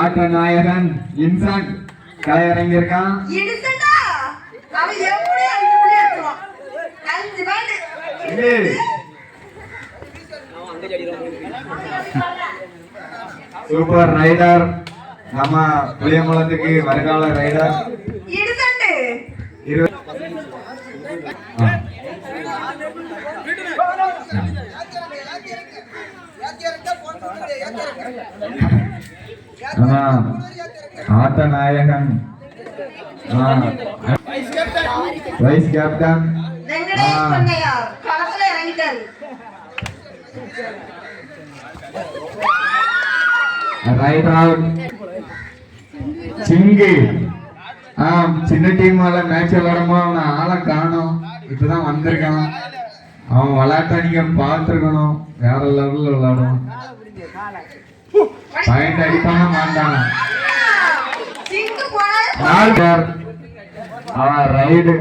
ஆட்ட நாயகன் இன்சன் கலையரங்கிருக்கான். Super rider நம்ம புளியங்குளத்துக்கு வருங்கால ரைடர் ஆட்ட நாயகன் வைஸ் கேப்டன் ரைட் அவுட் சிங்கு. சின்ன டீம் மேட்ச் விளையாடும்போது அவனை ஆளை காணும், இப்பதான் வந்திருக்கான். அவன் விளையாட்ட நீங்க பார்த்துருக்கணும், வேற லெவல்ல விளையாடுவான். பாயிண்ட் அடிப்பான மாட்டான். அவன் ரைடு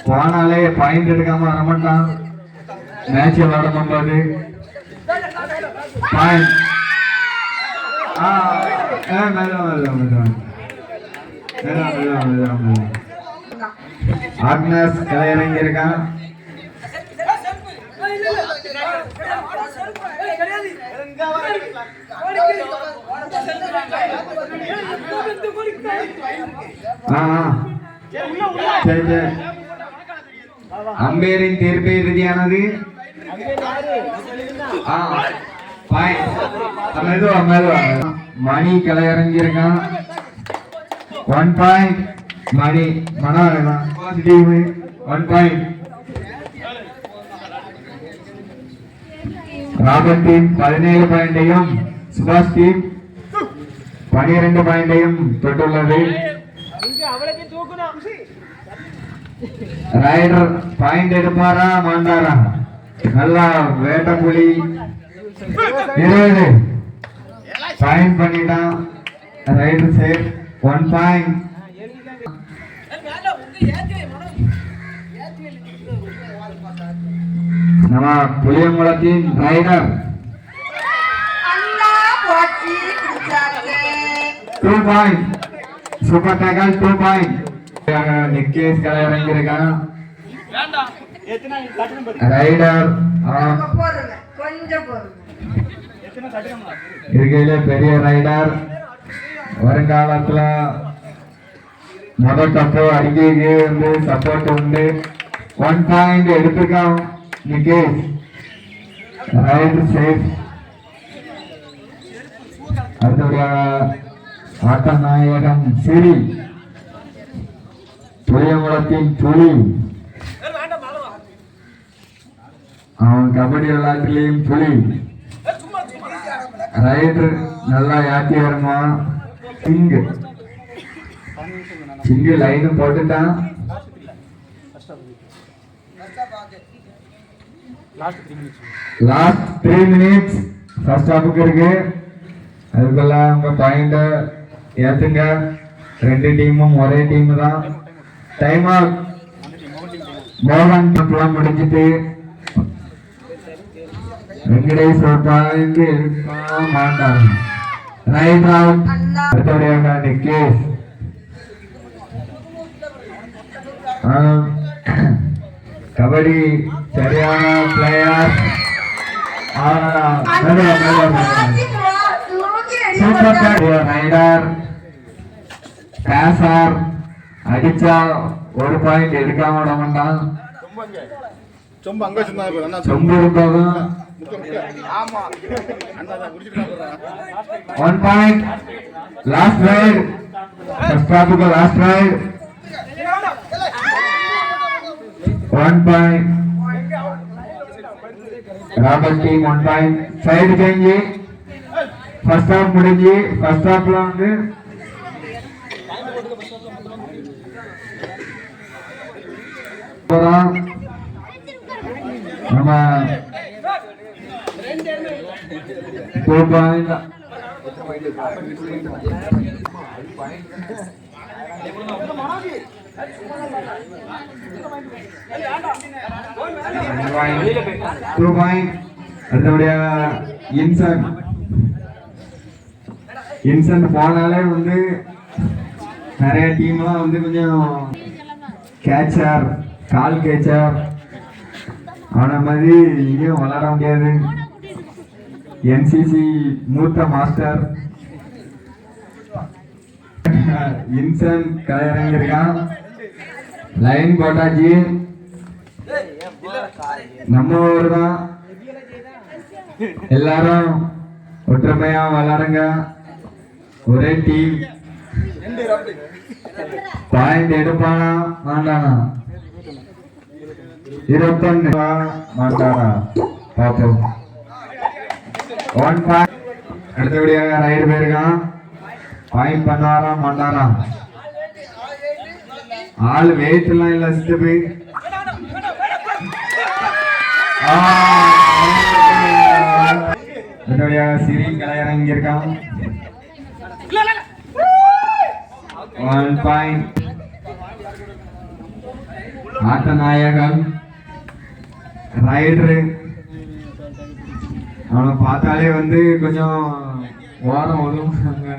போனாலே பாயிண்ட் எடுக்காம வரமாட்டான். மேட்ச் விளையாடும் போது பாயிண்ட் ஆக்னஸ் கலையரங்கிருக்கான். அம்பேரின் தீர்ப்பு இறுதியானது. மணி கலையரங்கிருக்கான். 1 point Mani Manorama 1 point. Robert team 17 பாயிண்டையும் சுபாஷ் டீம் 12 பாயிண்டையும் தொட்டுள்ளது. ரைடர் பாயிண்ட் எடுப்பாரா மாண்டாரா? நல்லா வேட்டப்புலி 20 பாயிண்ட் பண்ணிட்டான். Raider safe 1 point. நம்ம புளியங்குளத்தின் raider 2 point. Super tackle 2 point. Nikesh கலையரங்கிருக்கான். ரைடர் இருக்கையில பெரிய ரைடர். வருங்காலத்துல முதல் கப்பு அடிக்கைக்கு வந்து சப்போர்ட் உண்டு. 1 பாயிண்ட் எடுத்துக்கான் நிக்கேஷ். Raider safe. அடுத்தபடியாக ஆட்ட நாயகன் சிறி புளியங்குளத்தின் புலி. அவன் கபடி விளையாட்டுலையும் புலி. ரைடர் நல்லா யாத்தி வருமா. சிங்கு சிங்கு லைனு போட்டுட்டான். லாஸ்ட் 3 மினிட்ஸ் ஃபர்ஸ்ட் ஹாஃப்க்கு இருக்கு. அதுக்குள்ள உங்க பாயிண்ட் ஏத்துங்க. 2 டீமும் ஒரே டீம் தான். Time out. மோகன் டீம் முடிஞ்சிட்டு வெங்கடேஷ் பாயிண்ட் எடுக்க மாட்டாங்க. Right out. அடுத்தபடியாக நிக்கேஷ். கபடி சரியான பிளேயர். ரைடர் பேசர் அடிச்சா 1 பாயிண்ட் எடுக்காம விட மாட்டான். சொம்பு இருந்ததும் 1 பாயிண்ட். Last raid. ஃபர்ஸ்ட் ஹாஃப்க்கு last raid 1 point. Robert team 1 point. Side change. First half முடிஞ்சு ஃபர்ஸ்ட் ஹாஃப்ல வந்து நம்ம 2 பாயிண்ட். அடுத்தபடியாக இன்சன் இன்சென்ட் போனாலே வந்து நிறைய டீம்லாம் வந்து கொஞ்சம் கேச்சர் கால் கேச்சர் அவனை மாதிரி இங்கேயும் விளாட முடியாது. என்சிசி மூத்த மாஸ்டர் இன்சன் கலையரங்கிருக்கான். லைன் போட்டாச்சு. நம்ம ஊர் தான், எல்லாரும் ஒற்றுமையா விளாடுங்க. ஒரே டீம். பாயிண்ட் எடுப்பானா மாட்டானா? 21 மாட்டானா? பாப்போம். 1 பாயிண்ட். அடுத்தபடியாக ரைடு போயிருக்கான். பாயிண்ட் பண்ணாரா மாட்டாரா? ஆள் வெயிட் எல்லாம் இல்ல சிஸ்டர். சிறி கலையரங்கிருக்கான். 1 பாயிண்ட். ஆட்ட நாயகன் ரைடரு. அவனை பார்த்தாலே வந்து கொஞ்சம் ஓரம் ஒதுங்க.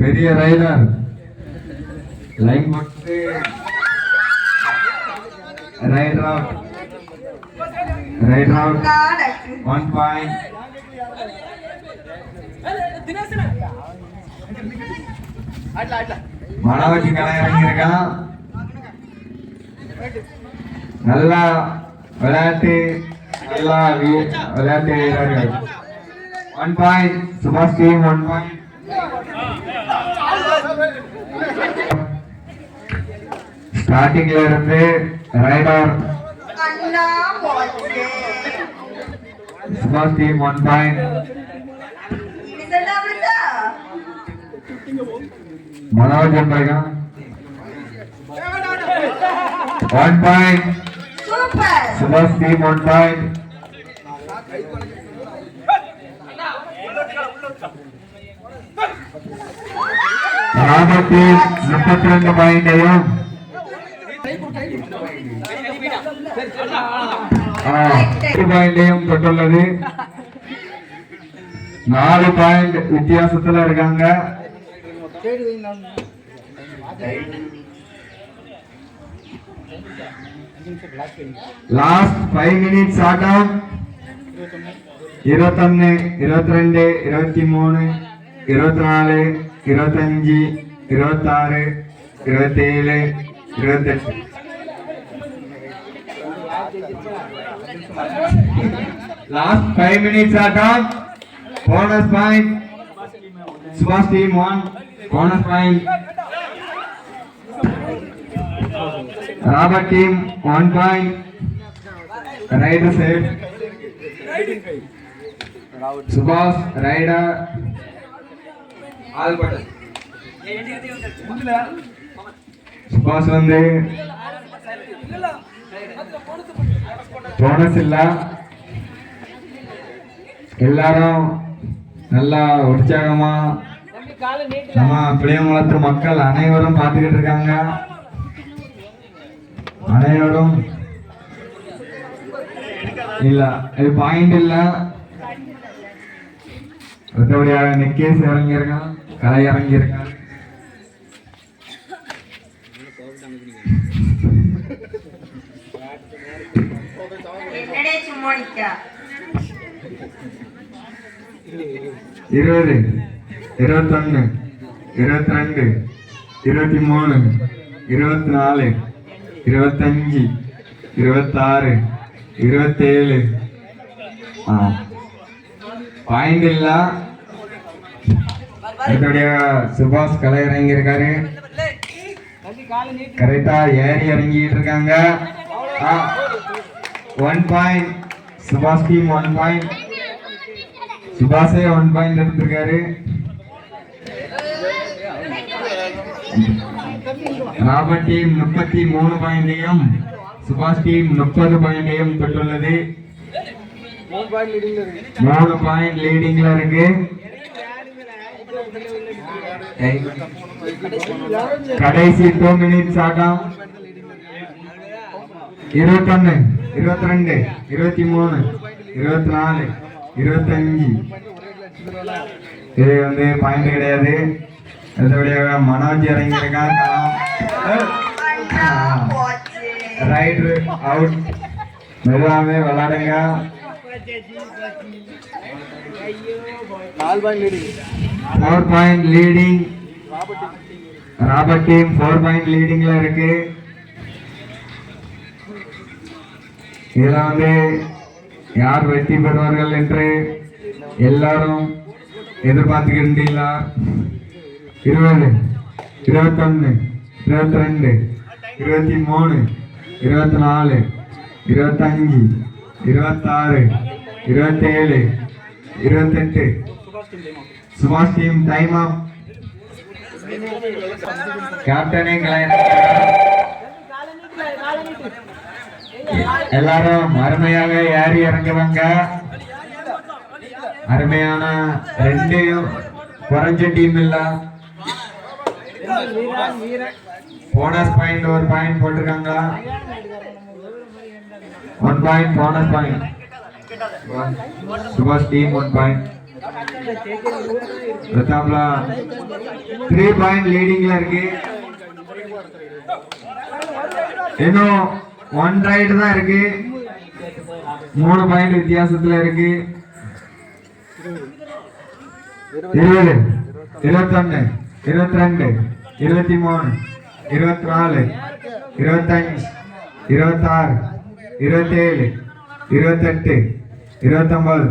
பெரிய ரைடர். லைன் போட்டு raider out. Raider out. 1 point. மனவச்சி கலை இறங்கியிருக்கான். நல்லா விளையாட்டு வீரர்கள். 1 பாயிண்ட். Subash team 1 point. ஸ்டார்டிங்ல இருந்து raider Subash team 1 point. Manoj 1 point. Subash team 1 point. Robert team 32 பாயிண்டையும் பாயிண்டையும் பெற்றுள்ளது. 4 பாயிண்ட் வித்தியாசத்துல இருக்காங்க. லாஸ்ட் 5 மினிட்ஸ் ஆட்டம். 21 22 23 24 25 26 27 28. லாஸ்ட் 5 மினிட்ஸ் ஆட்டம். Bonus point. Subash team 1 bonus point. Robert team 1 point. Raider save. Subash raider ஆல் பட்டன். சுபாஷ் வந்து போனஸ் இல்ல. எல்லாரும் நல்லா உற்சாகமா நம்ம பிள்ளையங்குளத்து மக்கள் அனைவரும் பார்த்துக்கிட்டு இருக்காங்க. அனைவரும் இல்ல இது பாயிண்ட் இல்ல. அடுத்தபடியாக நிக்கேஷ் இறங்கியிருக்கான். கலை இறங்கியிருக்கான். இருபது 21 22 23 24 25 26 27 பாயிண்ட் இல்ல. சுபாஷ் கலை இறங்கி இருக்காரு. கரெக்டா ஏறி இறங்கிட்டு இருக்காங்க. 1 point. Subash team 1 point. சுபாஷே 1 point எடுத்திருக்காரு. ராபர்ட் டீம் 33 பாயிண்டையும் சுபாஷ் டீம் 30 பாயிண்டையும் பெற்றுள்ளது. 3 பாயிண்ட் லீடிங்ல இருக்கு. கடைசி 2 மினிட்ஸ் ஆட்டம். 21 22 23 24 25 இது வந்து பாயிண்ட் கிடையாது. அடுத்தபடியாக மனோஜ் இறங்கியிருக்கான். Raid out. மெதுவாகவே விளாடுங்க. 4 point leading. Robert team 4 point லீடிங்ல இருக்கு. இதுல வந்து யார் வெற்றி பெறுவார்கள் என்று எல்லாரும் எதிர்பார்த்துக்கிட்டீங்களா? 20, 21, 22, 23, 24, 25, 26, 27, 28. சுபாஷ் டீம் டைம் அப். கேப்டனே எல்லாரும் அருமையாக ஏறி இறங்குவாங்க. அருமையான 2 குறைஞ்ச டீம் இல்ல. போனஸ் பாயிண்ட் 1 பாயிண்ட் போட்டிருக்காங்க. 1 point bonus point. Subash team 1 point. பிரதாப்ல 3 point லீடிங்ல இருக்கு. இன்னும் 1 ரைட் தான் இருக்கு. 3 பாயிண்ட் வித்தியாசத்துல இருக்கு. 20, 21, 22, 23, 24, 25, 26, 27, 28, 29.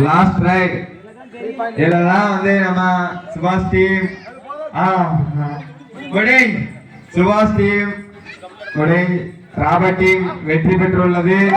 Last right. இதெல்லாம் வந்து நம்ம சுபாஷ் டீம் சுபாஷ் டீம் ராபர்ட் டீம் வெற்றி பெற்றுள்ளது.